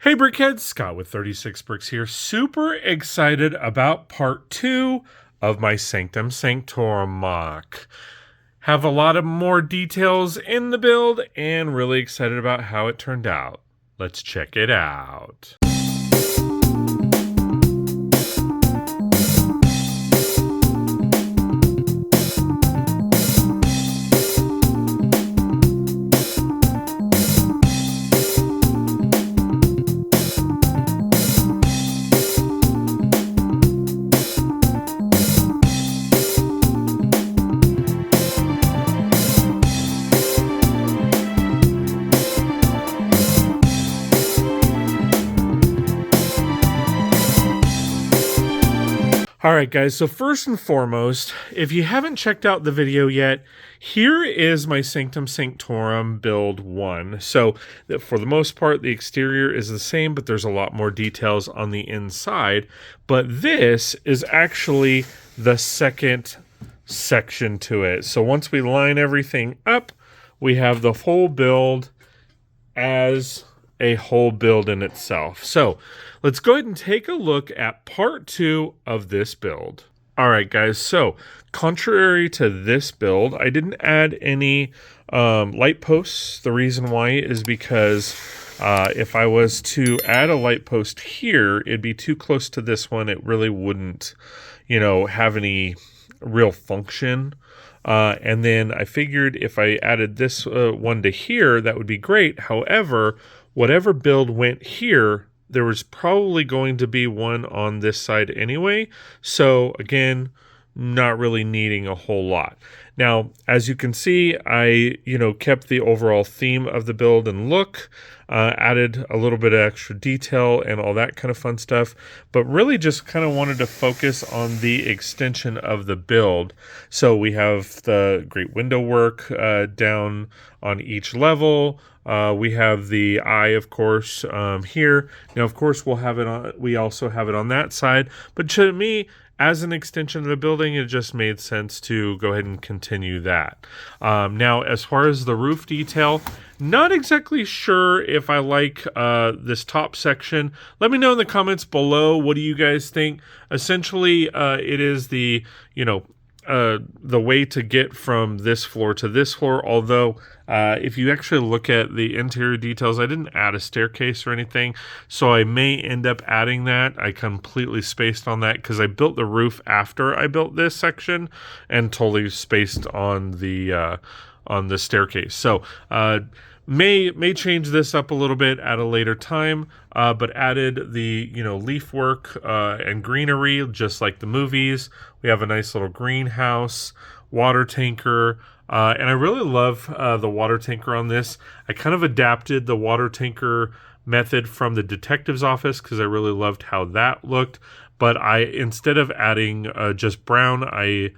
Hey Brickheads, Scott with 36 Bricks here. Super excited about part 2 of my Sanctum Sanctorum mock. Have a lot of more details in the build and really excited about how it turned out. Let's check it out. Alright guys, so first and foremost, if you haven't checked out the video yet, here is my Sanctum Sanctorum build 1. So for the most part, the exterior is the same, but there's a lot more details on the inside. But this is actually the second section to it. So once we line everything up, we have the whole build as a whole build in itself. So let's go ahead and take a look at part 2 of this build. All right, guys, so contrary to this build, I didn't add any light posts. The reason why is because if I was to add a light post here, it'd be too close to this one. It really wouldn't, have any real function. And then I figured if I added this one to here, that would be great. However, whatever build went here, there was probably going to be one on this side anyway. So again, not really needing a whole lot. Now, as you can see, I, kept the overall theme of the build and look, added a little bit of extra detail and all that kind of fun stuff, but really just kind of wanted to focus on the extension of the build. So we have the great window work down on each level. We have the eye, of course, here. Now, of course, we also have it on that side. But to me, as an extension of the building, it just made sense to go ahead and continue that. Now, as far as the roof detail, not exactly sure if I like this top section. Let me know in the comments below. What do you guys think? Essentially, it is the way to get from this floor to this floor, although if you actually look at the interior details, I didn't add a staircase or anything, so I may end up adding that. I completely spaced on that because I built the roof after I built this section and totally spaced on the staircase. So may change this up a little bit at a later time, but added the leaf work and greenery just like the movies. We have a nice little greenhouse, water tanker, and I really love the water tanker on this. I kind of adapted the water tanker method from the detective's office because I really loved how that looked, but instead of adding just brown, I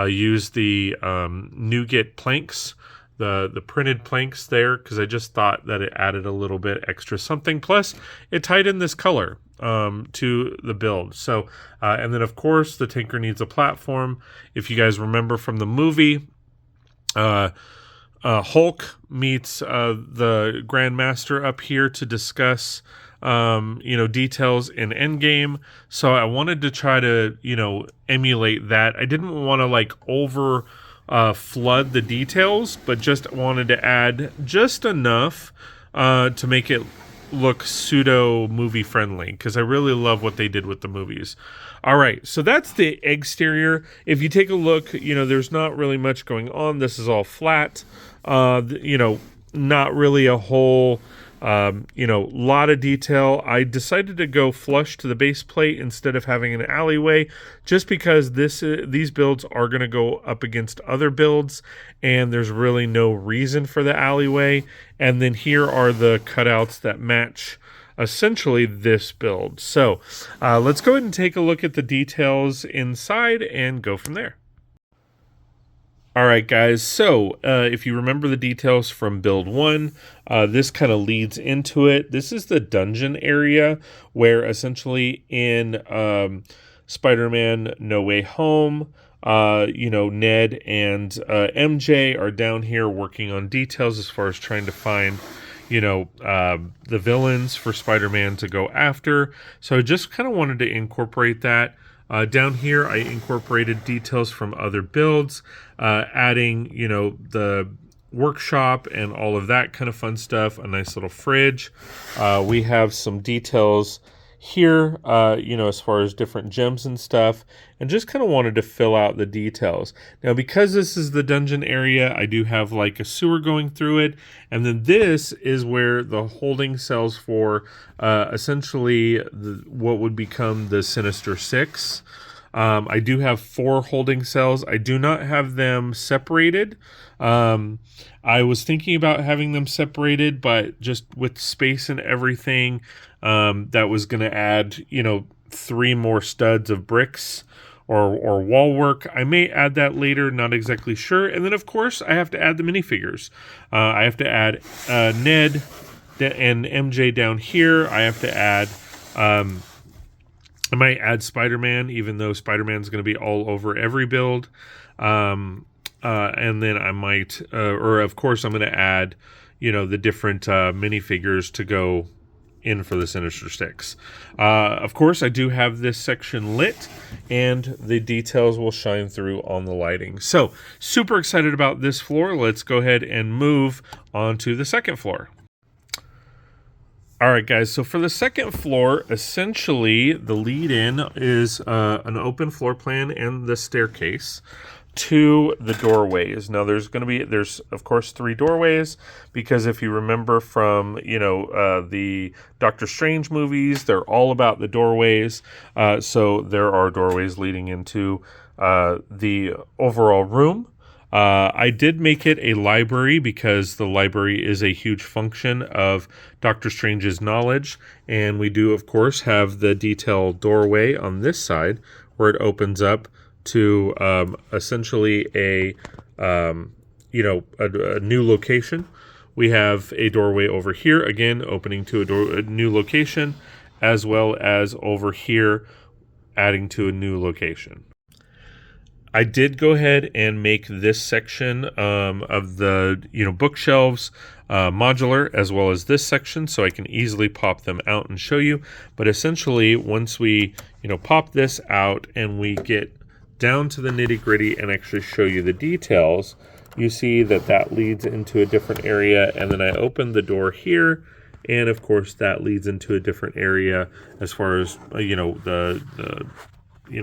used the nougat planks, the printed planks there, because I just thought that it added a little bit extra something. Plus, it tied in this color to the build. So, and then of course the tanker needs a platform. If you guys remember from the movie, Hulk meets the Grandmaster up here to discuss details in Endgame. So I wanted to try to emulate that. I didn't want to flood the details, but just wanted to add just enough to make it look pseudo movie friendly, because I really love what they did with the movies. All right, so that's the exterior. If you take a look, there's not really much going on. This is all flat. Not really a whole lot of detail. I decided to go flush to the base plate instead of having an alleyway, just because these builds are going to go up against other builds, and there's really no reason for the alleyway. And then here are the cutouts that match essentially this build. So let's go ahead and take a look at the details inside and go from there. All right, guys, so if you remember the details from build 1, this kind of leads into it. This is the dungeon area where essentially in Spider-Man No Way Home, Ned and MJ are down here working on details as far as trying to find, the villains for Spider-Man to go after. So I just kind of wanted to incorporate that. Down here, I incorporated details from other builds, adding, the workshop and all of that kind of fun stuff. A nice little fridge. We have some details here, as far as different gems and stuff, and just kind of wanted to fill out the details. Now, because this is the dungeon area, I do have like a sewer going through it, and then this is where the holding cells for essentially what would become the Sinister Six. I do have 4 holding cells. I do not have them separated. I was thinking about having them separated, but just with space and everything, that was going to add, 3 more studs of bricks or wall work. I may add that later, not exactly sure. And then, of course, I have to add the minifigures. I have to add Ned and MJ down here. I have to add... I might add Spider-Man, even though Spider-Man's going to be all over every build. And then I might, or of course, I'm going to add, the different minifigures to go in for the Sinister Six. Of course, I do have this section lit, and the details will shine through on the lighting. So, super excited about this floor. Let's go ahead and move on to the second floor. All right, guys, so for the second floor, essentially the lead-in is an open floor plan and the staircase to the doorways. Now, there's of course 3 doorways, because if you remember from, the Doctor Strange movies, they're all about the doorways. So there are doorways leading into the overall room. I did make it a library because the library is a huge function of Doctor Strange's knowledge, and we do, of course, have the detailed doorway on this side where it opens up to essentially a new location. We have a doorway over here, again, opening to a new location, as well as over here, adding to a new location. I did go ahead and make this section of the bookshelves modular, as well as this section, so I can easily pop them out and show you. But essentially, once we pop this out and we get down to the nitty-gritty and actually show you the details, you see that leads into a different area. And then I open the door here, and of course that leads into a different area as far as the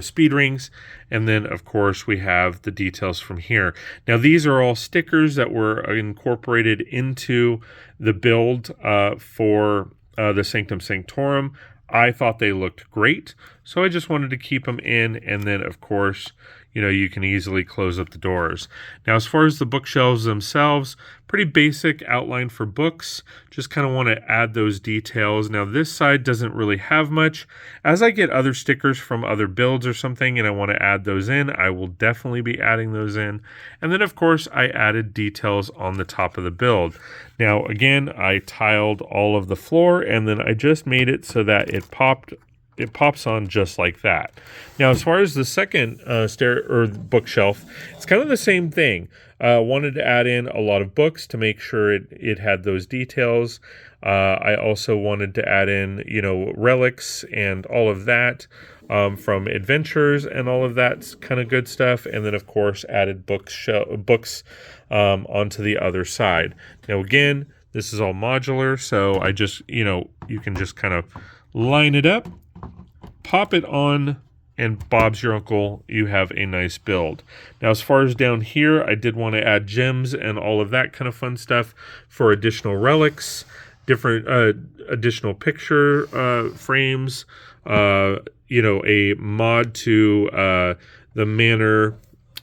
speed rings. And then of course we have the details from here. Now, these are all stickers that were incorporated into the build for the Sanctum Sanctorum. I thought they looked great, so I just wanted to keep them in. And then of course, you can easily close up the doors. Now, as far as the bookshelves themselves, pretty basic outline for books. Just kind of want to add those details. Now, this side doesn't really have much. As I get other stickers from other builds or something and I want to add those in, I will definitely be adding those in. And then, of course, I added details on the top of the build. Now, again, I tiled all of the floor, and then I just made it so that it pops on just like that. Now, as far as the second bookshelf, it's kind of the same thing. Wanted to add in a lot of books to make sure it had those details. I also wanted to add in, relics and all of that from adventures and all of that kind of good stuff. And then, of course, added books onto the other side. Now, again, this is all modular, so I just, you can just kind of line it up, pop it on, and Bob's your uncle, you have a nice build. Now, as far as down here, I did want to add gems and all of that kind of fun stuff for additional relics, different additional picture frames, a mod to the Manor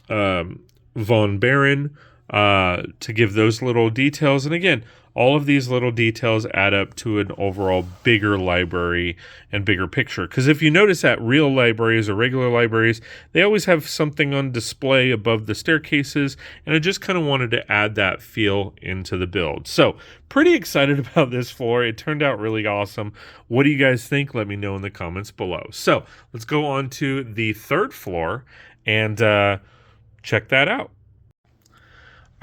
Von Baron to give those little details. And again, all of these little details add up to an overall bigger library and bigger picture. Because if you notice at real libraries or regular libraries, they always have something on display above the staircases, and I just kind of wanted to add that feel into the build. So, pretty excited about this floor. It turned out really awesome. What do you guys think? Let me know in the comments below. So, let's go on to the third floor and check that out.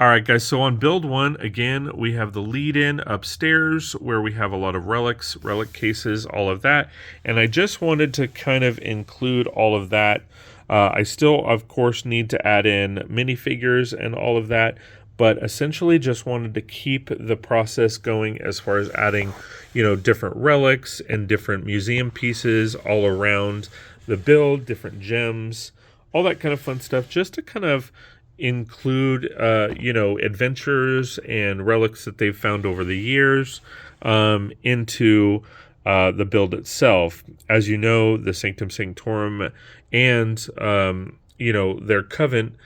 All right, guys, so on build one, again, we have the lead-in upstairs where we have a lot of relics, relic cases, all of that. And I just wanted to kind of include all of that. I still, of course, need to add in minifigures and all of that, but essentially just wanted to keep the process going as far as adding, different relics and different museum pieces all around the build, different gems, all that kind of fun stuff, just to kind of include adventures and relics that they've found over the years into the build itself. As you know, the Sanctum Sanctorum and their Covenant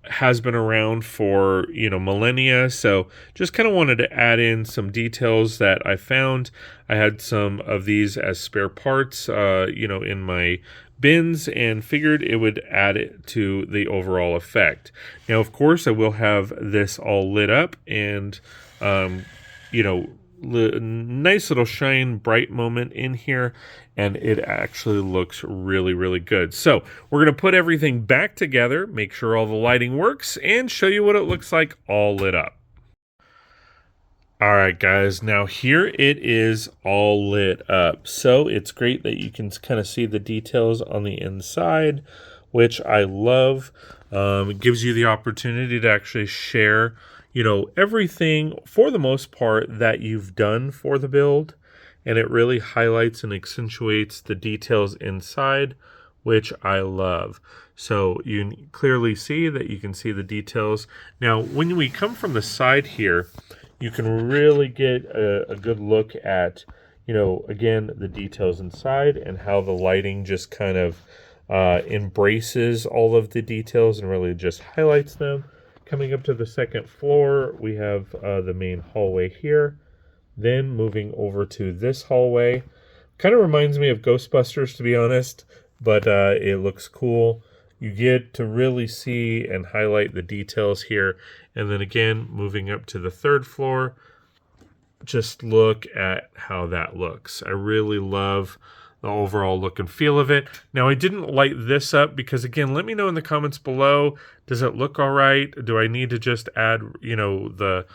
has been around for millennia, so just kind of wanted to add in some details that I found. I had some of these as spare parts in my bins and figured it would add it to the overall effect. Now, of course, I will have this all lit up and nice little shine bright moment in here, and it actually looks really, really good. So we're going to put everything back together, make sure all the lighting works, and show you what it looks like all lit up. All right, guys, now here it is all lit up. So it's great that you can kind of see the details on the inside, which I love. It gives you the opportunity to actually share, everything for the most part that you've done for the build. And it really highlights and accentuates the details inside, which I love. So you clearly see that you can see the details. Now, when we come from the side here, you can really get a good look at, again, the details inside and how the lighting just kind of embraces all of the details and really just highlights them. Coming up to the second floor, we have the main hallway here. Then moving over to this hallway. Kind of reminds me of Ghostbusters, to be honest, but it looks cool. You get to really see and highlight the details here. And then again, moving up to the third floor, just look at how that looks. I really love the overall look and feel of it. Now, I didn't light this up because, again, let me know in the comments below. Does it look all right? Do I need to just add, the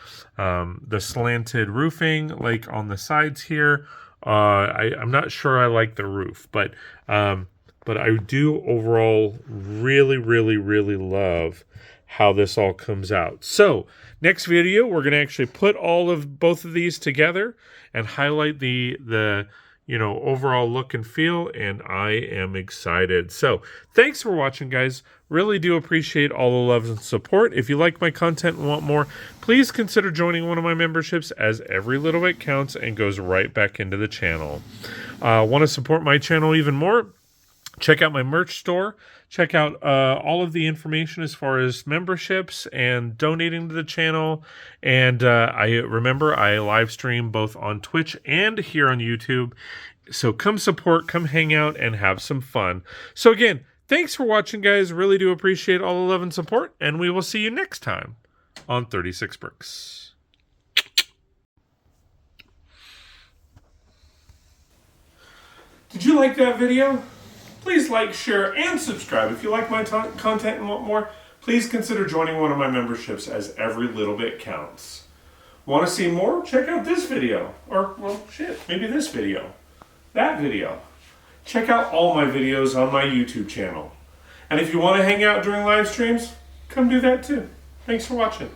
slanted roofing like on the sides here? I'm not sure I like the roof, but I do overall really, really, really love how this all comes out. So next video, we're going to actually put both of these together and highlight the overall look and feel, and I am excited. So thanks for watching, guys. Really do appreciate all the love and support. If you like my content and want more, please consider joining one of my memberships, as every little bit counts and goes right back into the channel. Want to support my channel even more? Check out my merch store. Check out all of the information as far as memberships and donating to the channel. And I live stream both on Twitch and here on YouTube. So come support, come hang out, and have some fun. So again, thanks for watching, guys. Really do appreciate all the love and support. And we will see you next time on 36 Brix. Did you like that video? Please like, share, and subscribe. If you like my content and want more, please consider joining one of my memberships, as every little bit counts. Want to see more? Check out this video. Or, well, shit, maybe this video. That video. Check out all my videos on my YouTube channel. And if you want to hang out during live streams, come do that too. Thanks for watching.